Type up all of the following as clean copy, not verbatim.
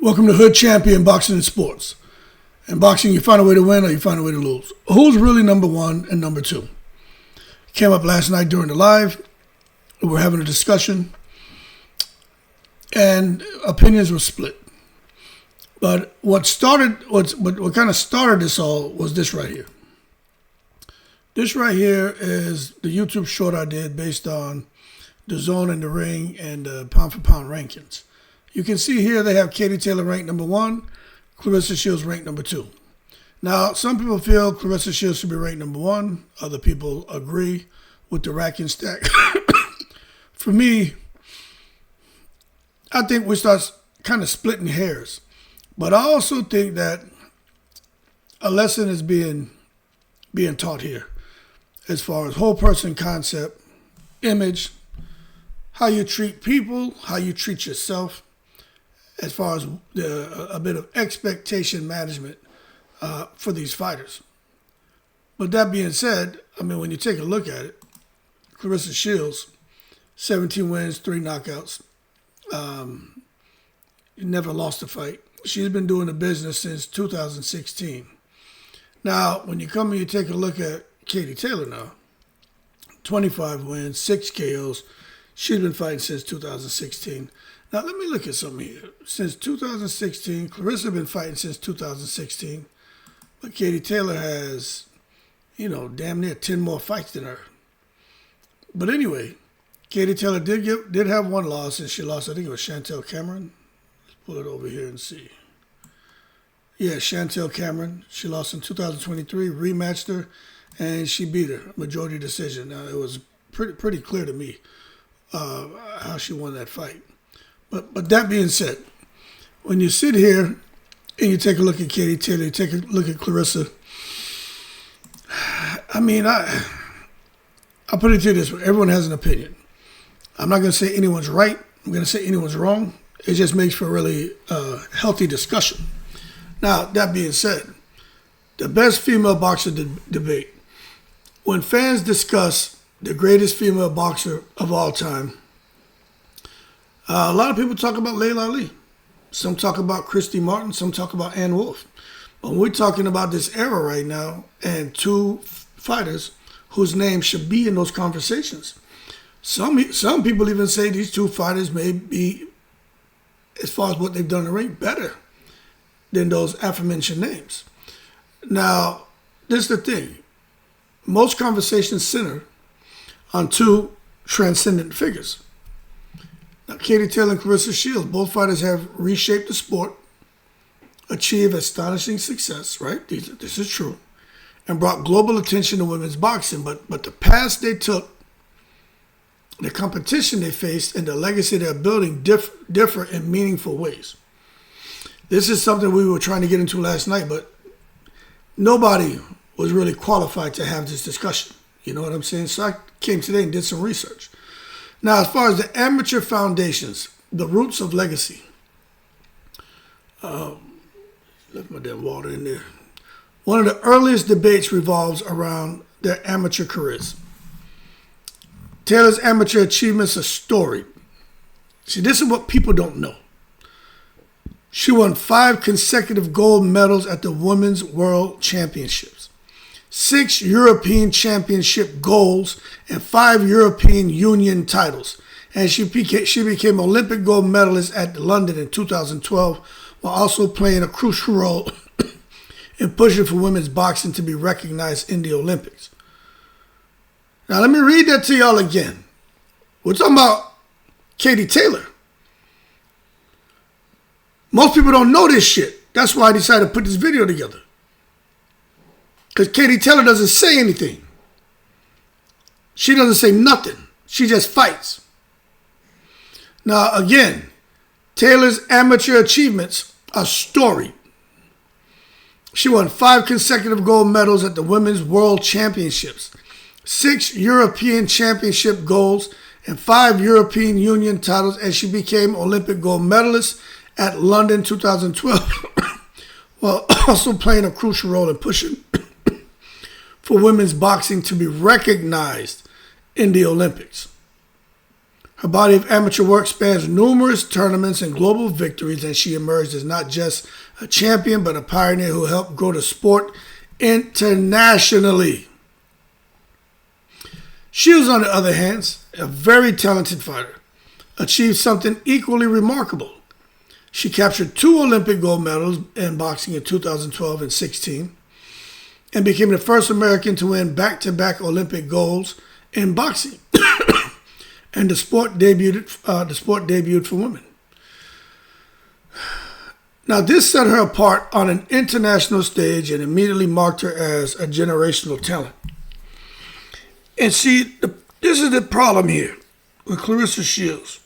Welcome to Hood Champion Boxing and Sports. In boxing, you find a way to win or you find a way to lose. Who's really number one and number two? Came up last night during the live. We were having a discussion, and opinions were split. But what kind of started this all was this right here. This right here is the YouTube short I did based on the zone in the ring and the pound for pound rankings. You can see here they have Katie Taylor ranked number 1, Claressa Shields ranked number 2. Now, some people feel Claressa Shields should be ranked number 1. Other people agree with the rack and stack. For me, I think we start kind of splitting hairs. But I also think that a lesson is being taught here as far as whole person concept, image, how you treat people, how you treat yourself, as far as a bit of expectation management for these fighters. But that being said, I mean, when you take a look at it, Claressa Shields, 17 wins, 3 knockouts, never lost a fight. She's been doing the business since 2016. Now, when you come and you take a look at Katie Taylor now, 25 wins, 6 KOs. She's been fighting since 2016. Now, let me look at something here. Since 2016, Claressa been fighting since 2016. But Katie Taylor has, damn near 10 more fights than her. But anyway, Katie Taylor did have one loss, and she lost, I think it was Chantel Cameron. Let's pull it over here and see. Yeah, Chantel Cameron. She lost in 2023, rematched her, and she beat her, majority decision. Now, it was pretty clear to me how she won that fight. But that being said, when you sit here and you take a look at Katie Taylor, you take a look at Claressa, I mean, I'll put it to you this way. Everyone has an opinion. I'm not going to say anyone's right. I'm going to say anyone's wrong. It just makes for a really healthy discussion. Now, that being said, the best female boxer debate. When fans discuss the greatest female boxer of all time, a lot of people talk about Layla Ali. Some talk about Christy Martin. Some talk about Ann Wolfe. But we're talking about this era right now and 2 fighters whose names should be in those conversations. Some people even say these 2 fighters may be, as far as what they've done in the ring, better than those aforementioned names. Now, this is the thing. Most conversations center on 2 transcendent figures. Now, Katie Taylor and Claressa Shields, both fighters have reshaped the sport, achieved astonishing success, right? This is true, and brought global attention to women's boxing. But the path they took, the competition they faced, and the legacy they're building differ in meaningful ways. This is something we were trying to get into last night, but nobody was really qualified to have this discussion. You know what I'm saying? So I came today and did some research. Now, as far as the amateur foundations, the roots of legacy, left my damn water in there. One of the earliest debates revolves around their amateur careers. Taylor's amateur achievements are storied. See, this is what people don't know. She won 5 consecutive gold medals at the Women's World Championships, 6 European Championship golds, and 5 European Union titles. And she became Olympic gold medalist at London in 2012, while also playing a crucial role in pushing for women's boxing to be recognized in the Olympics. Now, let me read that to y'all again. We're talking about Katie Taylor. Most people don't know this shit. That's why I decided to put this video together. Because Katie Taylor doesn't say anything. She doesn't say nothing. She just fights. Now, again, Taylor's amateur achievements are storied. She won 5 consecutive gold medals at the Women's World Championships, 6 European Championship golds, and 5 European Union titles, and she became Olympic gold medalist at London 2012, while also playing a crucial role in pushing for women's boxing to be recognized in the Olympics. Her body of amateur work spans numerous tournaments and global victories, and she emerged as not just a champion, but a pioneer who helped grow the sport internationally. Shields, on the other hand, a very talented fighter, achieved something equally remarkable. She captured 2 Olympic gold medals in boxing in 2012 and 16, and became the first American to win back-to-back Olympic golds in boxing. And the sport debuted for women. Now, this set her apart on an international stage and immediately marked her as a generational talent. And see, this is the problem here with Claressa Shields.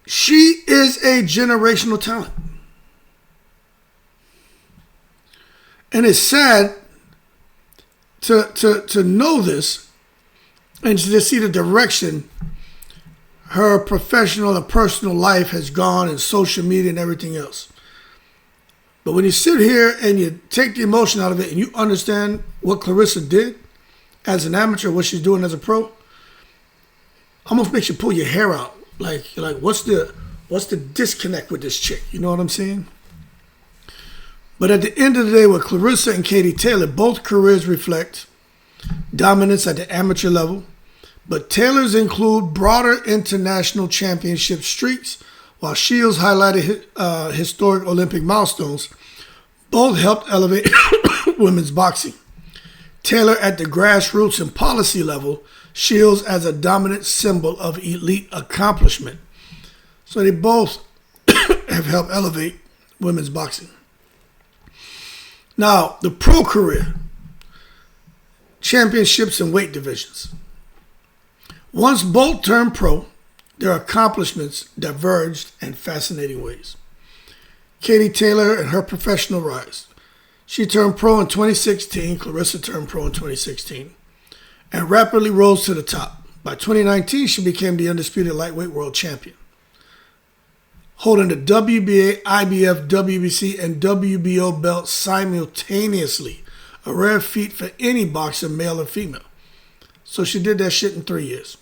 She is a generational talent. And it's sad to know this and to see the direction her professional and personal life has gone in social media and everything else. But when you sit here and you take the emotion out of it and you understand what Claressa did as an amateur, what she's doing as a pro, almost makes you pull your hair out. Like what's the disconnect with this chick? You know what I'm saying? But at the end of the day, with Claressa and Katie Taylor, both careers reflect dominance at the amateur level, but Taylor's include broader international championship streaks, while Shields highlighted historic Olympic milestones. Both helped elevate women's boxing. Taylor at the grassroots and policy level, Shields as a dominant symbol of elite accomplishment. So they both have helped elevate women's boxing. Now, the pro career, championships and weight divisions. Once both turned pro, their accomplishments diverged in fascinating ways. Katie Taylor and her professional rise. She turned pro in 2016, Claressa turned pro in 2016, and rapidly rose to the top. By 2019, she became the undisputed lightweight world champion, holding the WBA, IBF, WBC, and WBO belts simultaneously, a rare feat for any boxer, male or female. So she did that shit in 3 years.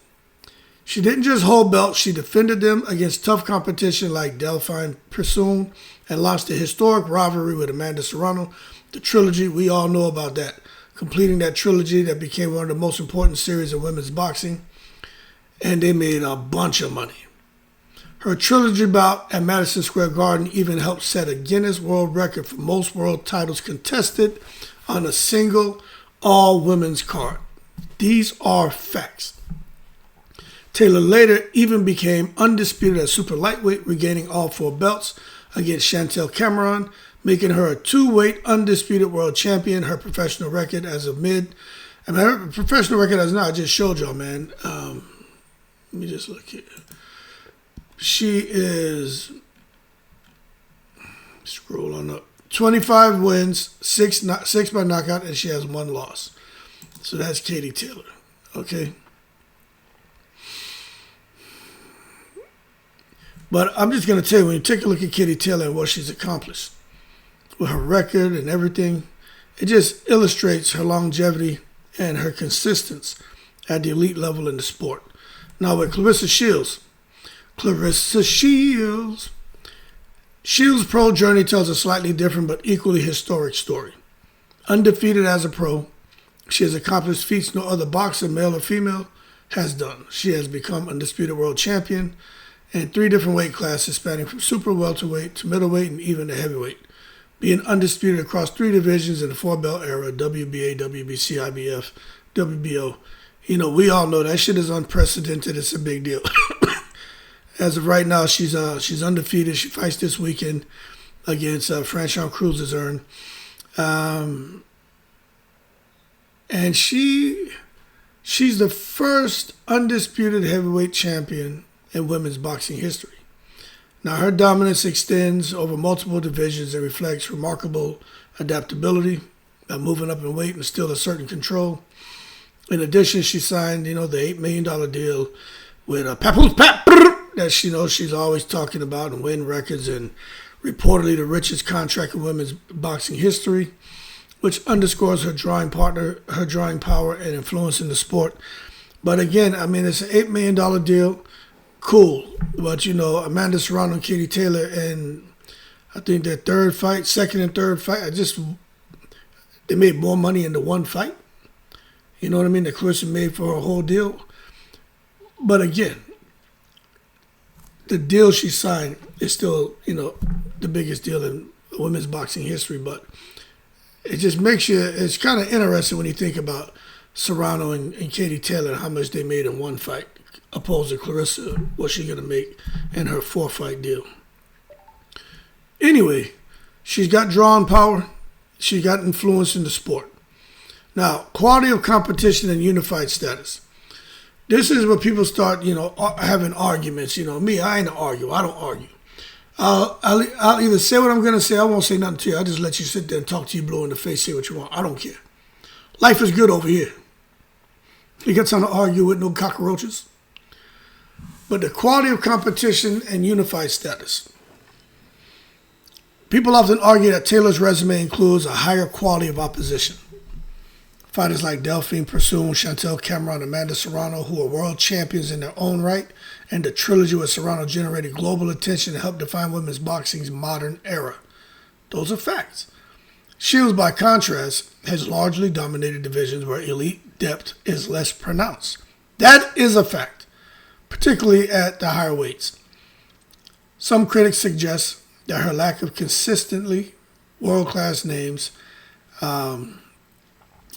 She didn't just hold belts, she defended them against tough competition like Delphine Persoon and launched a historic rivalry with Amanda Serrano. The trilogy, we all know about that. Completing that trilogy that became one of the most important series of women's boxing. And they made a bunch of money. Her trilogy bout at Madison Square Garden even helped set a Guinness World Record for most world titles contested on a single all-women's card. These are facts. Taylor later even became undisputed at super lightweight, regaining all 4 belts against Chantel Cameron, making her a 2-weight undisputed world champion. Her professional record as of her professional record as now, I just showed y'all, man. Let me just look here. She is, scroll on up, 25 wins, 6 by knockout, and she has 1 loss. So that's Katie Taylor, okay? But I'm just going to tell you, when you take a look at Katie Taylor and what she's accomplished, with her record and everything, it just illustrates her longevity and her consistency at the elite level in the sport. Now with Claressa Shields' pro journey tells a slightly different but equally historic story. Undefeated as a pro, she has accomplished feats no other boxer, male or female, has done. She has become undisputed world champion in 3 different weight classes, spanning from super welterweight to middleweight and even to heavyweight, being undisputed across 3 divisions in the 4-belt era: WBA, WBC, IBF, WBO. You know, we all know that shit is unprecedented. It's a big deal. As of right now, she's undefeated. She fights this weekend against Franchon Cruz-Azern. And she's the first undisputed heavyweight champion in women's boxing history. Now, her dominance extends over multiple divisions and reflects remarkable adaptability by moving up in weight and still a certain control. In addition, she signed, the $8 million deal with Papoose Pap that she's always talking about, and win records, and reportedly the richest contract in women's boxing history, which underscores her drawing power and influence in the sport. But again, I mean, it's an $8 million deal. Cool. But, Amanda Serrano and Katie Taylor, and I think their second and third fight, they made more money in the one fight. You know what I mean? That Claressa made for her whole deal. But again, the deal she signed is still, the biggest deal in women's boxing history. But it just makes it's kind of interesting when you think about Serrano and Katie Taylor and how much they made in one fight, opposed to Claressa, what she's going to make in her 4-fight deal. Anyway, she's got drawing power. She's got influence in the sport. Now, quality of competition and unified status. This is where people start, having arguments. Me, I ain't an arguer. I don't argue. I'll either say what I'm going to say. I won't say nothing to you. I'll just let you sit there and talk to you blue in the face, say what you want. I don't care. Life is good over here. You got something to argue with, no cockroaches. But the quality of competition and unified status. People often argue that Taylor's resume includes a higher quality of opposition. Fighters like Delphine Persoon, Chantel Cameron, Amanda Serrano, who are world champions in their own right, and the trilogy with Serrano generated global attention and helped define women's boxing's modern era. Those are facts. Shields, by contrast, has largely dominated divisions where elite depth is less pronounced. That is a fact, particularly at the higher weights. Some critics suggest that her lack of consistently world-class names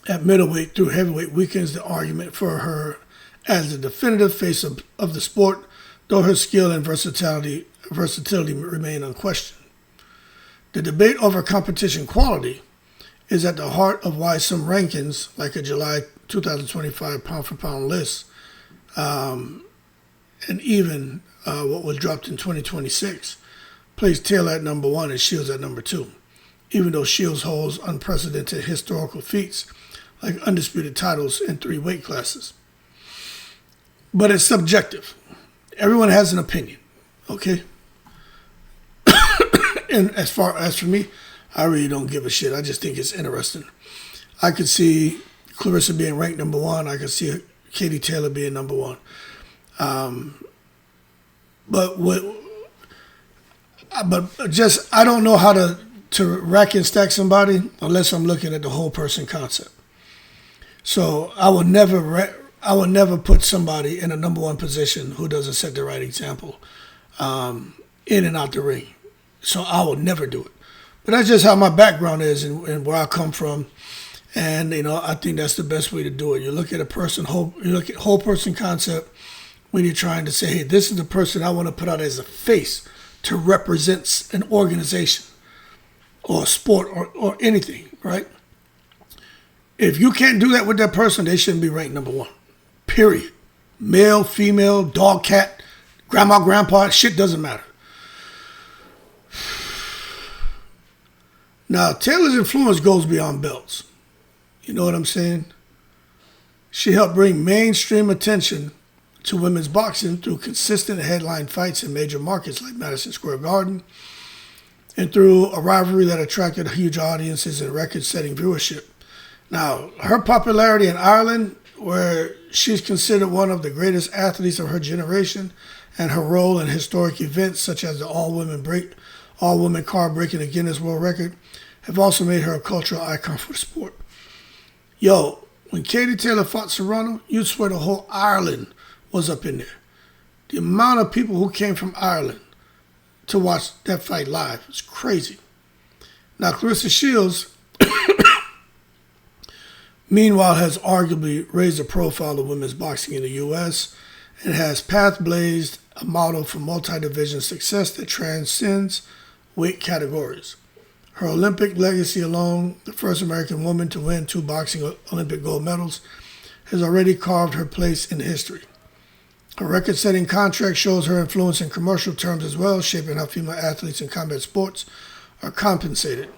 at middleweight through heavyweight weakens the argument for her as the definitive face of the sport, though her skill and versatility remain unquestioned. The debate over competition quality is at the heart of why some rankings, like a July 2025 pound-for-pound list, and even what was dropped in 2026, placed Taylor at number 1 and Shields at number 2, even though Shields holds unprecedented historical feats like undisputed titles in 3 weight classes. But it's subjective. Everyone has an opinion, okay? And as far as for me, I really don't give a shit. I just think it's interesting. I could see Claressa being ranked number 1. I could see Katie Taylor being number 1. But I don't know how to rack and stack somebody unless I'm looking at the whole person concept. So I would never put somebody in a number 1 position who doesn't set the right example in and out the ring. So I would never do it. But that's just how my background is and where I come from. And, I think that's the best way to do it. You look at you look at whole person concept when you're trying to say, hey, this is the person I want to put out as a face to represent an organization or a sport or anything, right? If you can't do that with that person, they shouldn't be ranked number 1. Period. Male, female, dog, cat, grandma, grandpa, shit doesn't matter. Now, Taylor's influence goes beyond belts. You know what I'm saying? She helped bring mainstream attention to women's boxing through consistent headline fights in major markets like Madison Square Garden and through a rivalry that attracted huge audiences and record-setting viewership. Now, her popularity in Ireland, where she's considered one of the greatest athletes of her generation, and her role in historic events such as the all-women car breaking the Guinness World Record, have also made her a cultural icon for the sport. Yo, when Katie Taylor fought Serrano, you'd swear the whole Ireland was up in there. The amount of people who came from Ireland to watch that fight live is crazy. Now, Claressa Shields, meanwhile, has arguably raised the profile of women's boxing in the U.S. and has path-blazed a model for multi-division success that transcends weight categories. Her Olympic legacy alone, the first American woman to win 2 boxing Olympic gold medals, has already carved her place in history. Her record-setting contract shows her influence in commercial terms as well, shaping how female athletes in combat sports are compensated.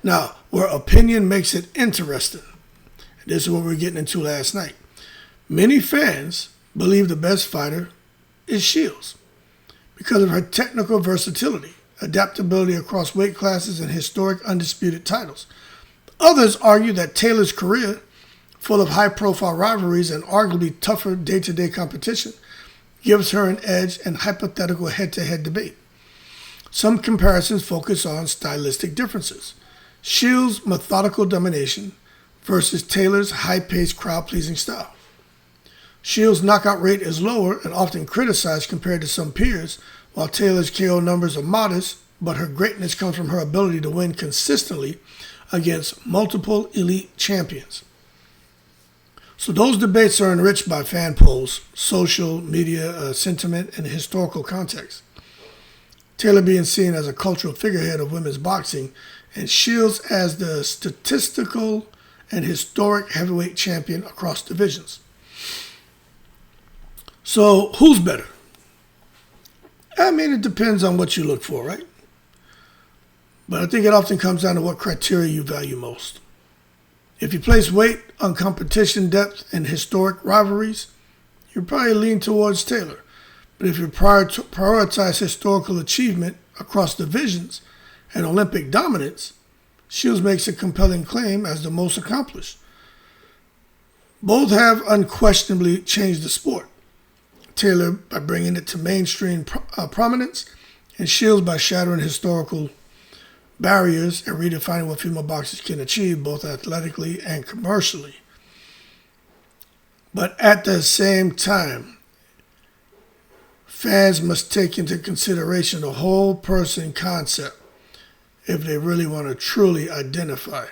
Now, where opinion makes it interesting, and this is what we were getting into last night, many fans believe the best fighter is Shields because of her technical versatility, adaptability across weight classes, and historic undisputed titles. Others argue that Taylor's career full of high-profile rivalries and arguably tougher day-to-day competition, gives her an edge in hypothetical head-to-head debate. Some comparisons focus on stylistic differences. Shields' methodical domination versus Taylor's high-paced, crowd-pleasing style. Shields' knockout rate is lower and often criticized compared to some peers, while Taylor's KO numbers are modest, but her greatness comes from her ability to win consistently against multiple elite champions. So those debates are enriched by fan polls, social media sentiment, and historical context. Taylor being seen as a cultural figurehead of women's boxing, and Shields as the statistical and historic heavyweight champion across divisions. So who's better? I mean, it depends on what you look for, right? But I think it often comes down to what criteria you value most. If you place weight on competition depth and historic rivalries, you probably lean towards Taylor. But if you prioritize historical achievement across divisions and Olympic dominance, Shields makes a compelling claim as the most accomplished. Both have unquestionably changed the sport. Taylor by bringing it to mainstream prominence, and Shields by shattering historical barriers and redefining what female boxers can achieve both athletically and commercially. But at the same time, fans must take into consideration the whole person concept if they really want to truly identify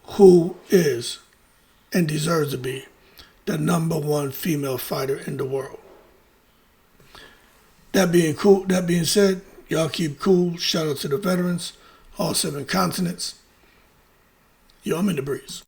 who is and deserves to be the number one female fighter in the world. That being said, y'all keep cool. Shout out to the veterans, all 7 continents. Yo, I'm in the breeze.